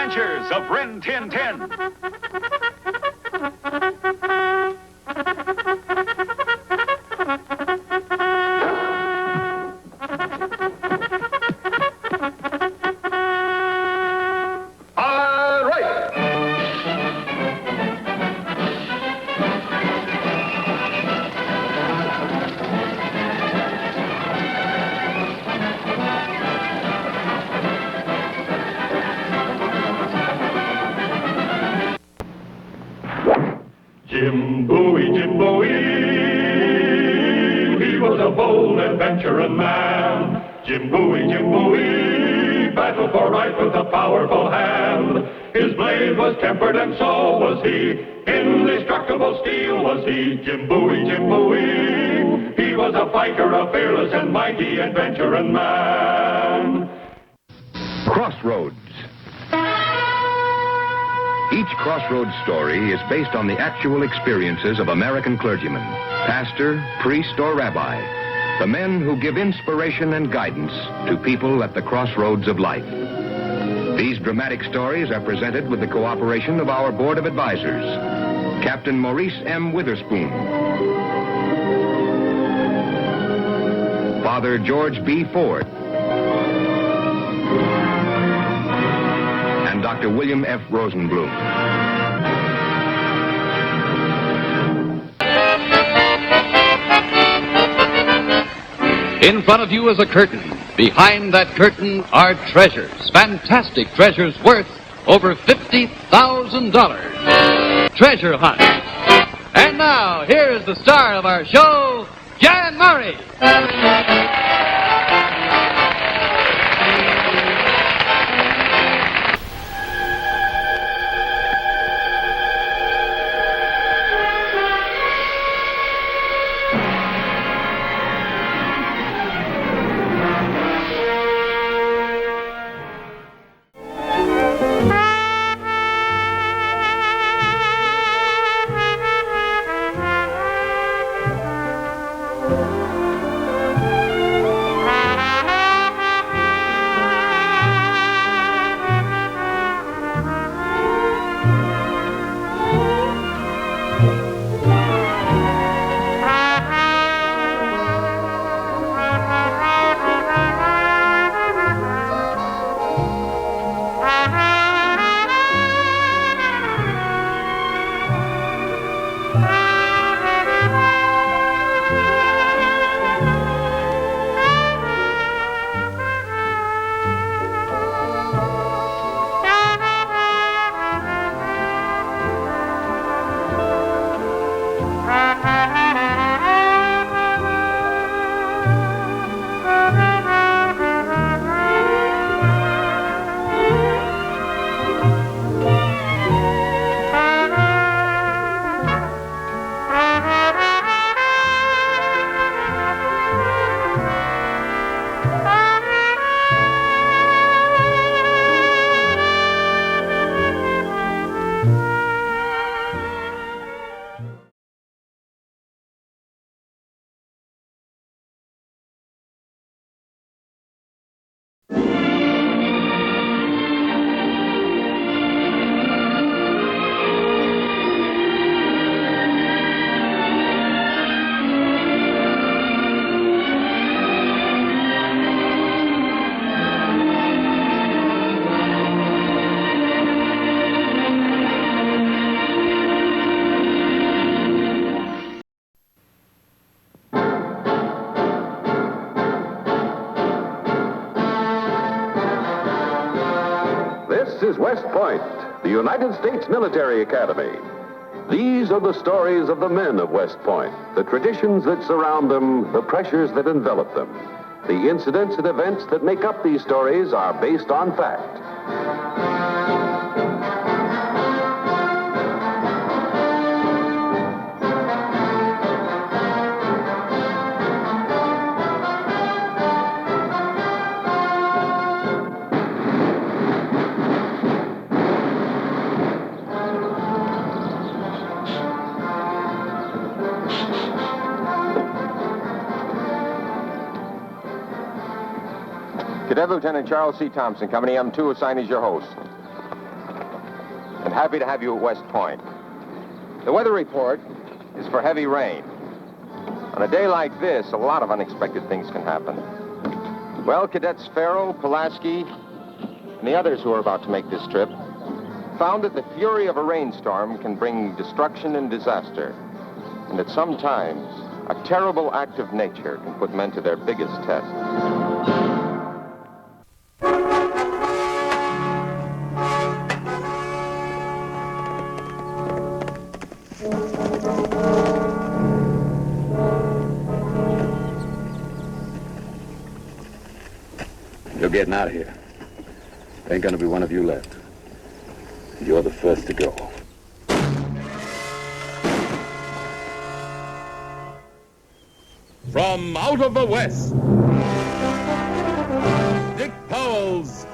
adventures of Rin Tin Tin. Jim Bowie, he was a bold adventuring man. Jim Bowie, battled for right with a powerful hand. His blade was tempered and so was he, indestructible steel was he. Jim Bowie, he was a fighter, a fearless and mighty adventuring man. Crossroads. Each Crossroads story is based on the actual experiences of American clergymen, pastor, priest, or rabbi, the men who give inspiration and guidance to people at the crossroads of life. These dramatic stories are presented with the cooperation of our Board of Advisors, Captain Maurice M. Witherspoon, Father George B. Ford, and Dr. William F. Rosenblum. In front of you is a curtain. Behind that curtain are treasures, fantastic treasures worth over $50,000. Treasure hunt. And now, here's the star of our show, Jan Murray. This is West Point, the United States Military Academy. These are the stories of the men of West Point, the traditions that surround them, the pressures that envelop them. The incidents and events that make up these stories are based on fact. Cadet Lieutenant Charles C. Thompson, Company M2, assigned as your host. and happy to have you at West Point. The weather report is for heavy rain. On a day like this, a lot of unexpected things can happen. Well, Cadets Farrow, Pulaski, and the others who are about to make this trip found that the fury of a rainstorm can bring destruction and disaster, and that sometimes a terrible act of nature can put men to their biggest test. You're getting out of here. There ain't gonna be one of you left. You're the first to go. From out of the West, Dick Powell's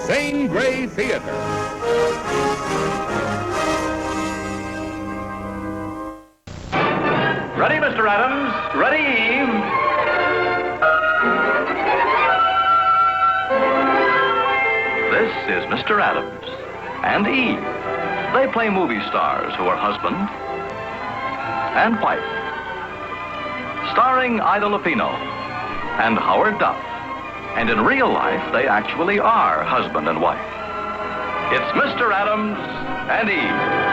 Zane Grey Theater. Ready, Mr. Adams? Ready, Eve? This is Mr. Adams and Eve. They play movie stars who are husband and wife. Starring Ida Lupino and Howard Duff. And in real life, they actually are husband and wife. It's Mr. Adams and Eve.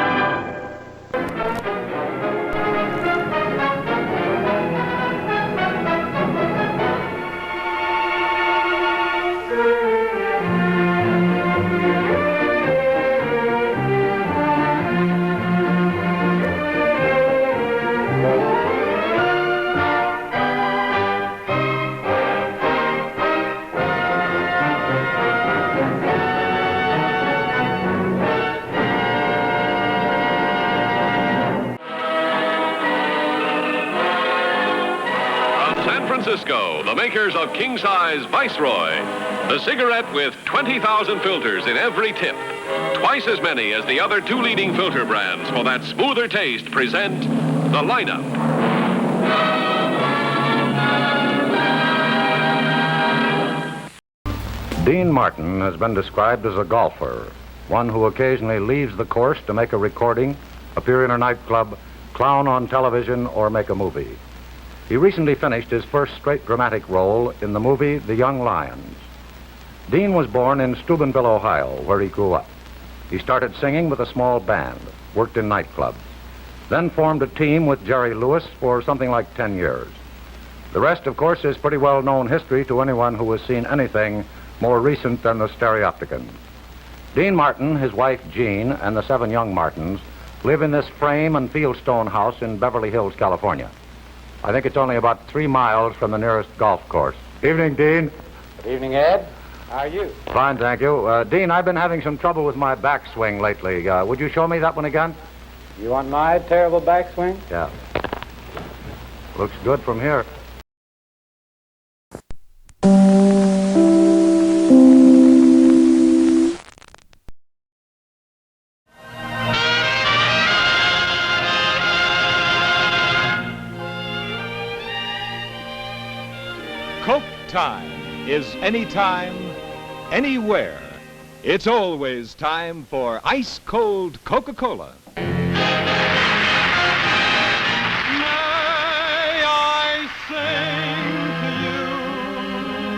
Francisco, the makers of king-size Viceroy, the cigarette with 20,000 filters in every tip. Twice as many as the other two leading filter brands for that smoother taste present the lineup. Dean Martin has been described as a golfer, one who occasionally leaves the course to make a recording, appear in a nightclub, clown on television, or make a movie. He recently finished his first straight dramatic role in the movie The Young Lions. Dean was born in Steubenville, Ohio, where he grew up. He started singing with a small band, worked in nightclubs, then formed a team with Jerry Lewis for something like 10 years. The rest, of course, is pretty well-known history to anyone who has seen anything more recent than the Stereopticons. Dean Martin, his wife Jean, and the 7 young Martins live in this frame and fieldstone house in Beverly Hills, California. I think it's only about 3 miles from the nearest golf course. Evening, Dean. Good evening, Ed. How are you? Fine, thank you. Dean, I've been having some trouble with my backswing lately. Would you show me that one again? You want my terrible backswing? Yeah. Looks good from here. Coke time is anytime, anywhere. It's always time for ice-cold Coca-Cola. May I sing to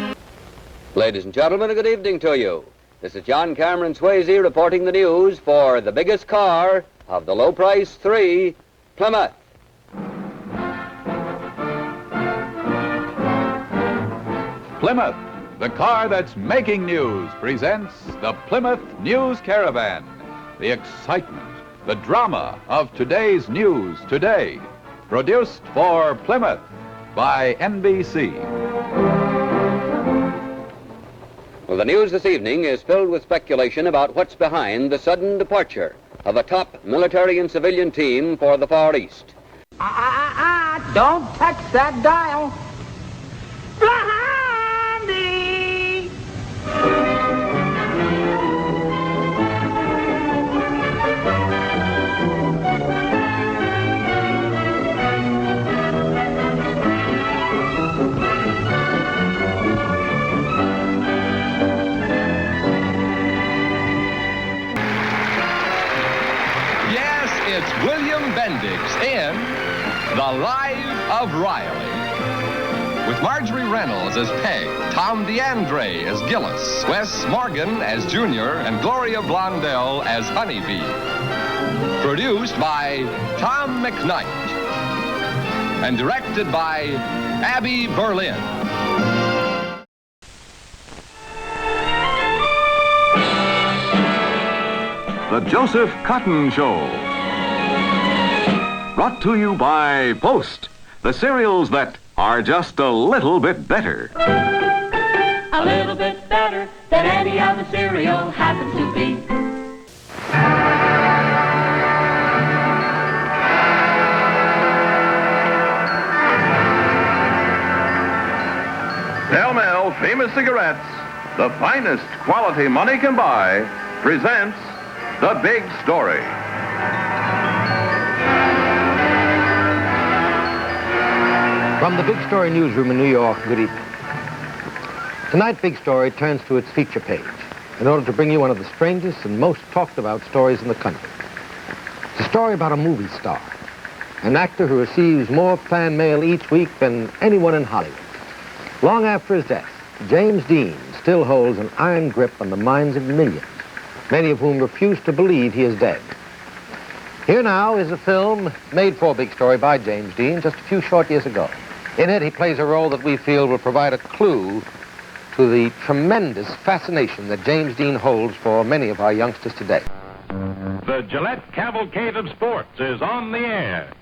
you? Ladies and gentlemen, a good evening to you. This is John Cameron Swayze reporting the news for the biggest car of the low price 3, Plymouth. Plymouth, the car that's making news, presents the Plymouth News Caravan. The excitement, the drama of today's news today. Produced for Plymouth by NBC. Well, the news this evening is filled with speculation about what's behind the sudden departure of a top military and civilian team for the Far East. Don't touch that dial. Blondie! it's William Bendix in The Life of Riley. With Marjorie Reynolds as Peg, Tom DeAndre as Gillis, Wes Morgan as Junior, and Gloria Blondell as Honeybee. Produced by Tom McKnight. And directed by Abby Berlin. The Joseph Cotton Show. Brought to you by Post, the cereals that are just a little bit better. A little bit better than any other cereal happens to be. Pall Mall Famous Cigarettes, the finest quality money can buy, presents The Big Story. From the Big Story newsroom in New York, good evening. Tonight, Big Story turns to its feature page in order to bring you one of the strangest and most talked about stories in the country. It's a story about a movie star, an actor who receives more fan mail each week than anyone in Hollywood. Long after his death, James Dean still holds an iron grip on the minds of millions, many of whom refuse to believe he is dead. Here now is a film made for Big Story by James Dean just a few short years ago. In it, he plays a role that we feel will provide a clue to the tremendous fascination that James Dean holds for many of our youngsters today. The Gillette Cavalcade of Sports is on the air.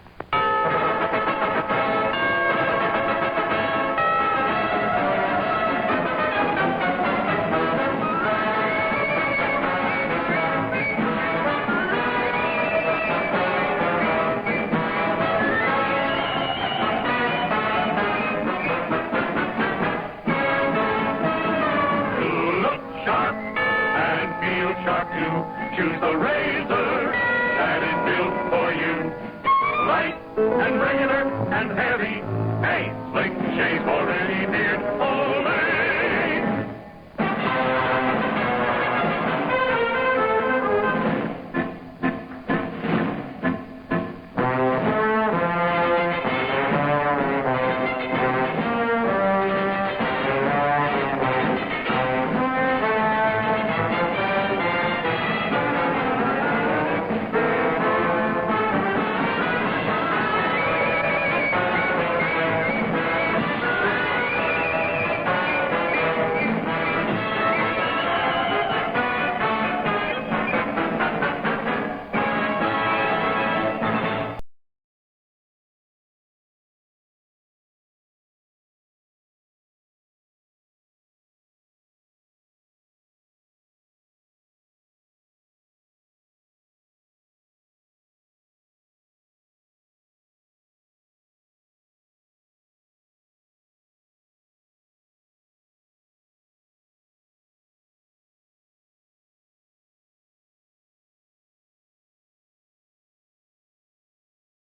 Choose the razor that is built for you. Light and regular and heavy. Hey, slick shave for any beard. Oh,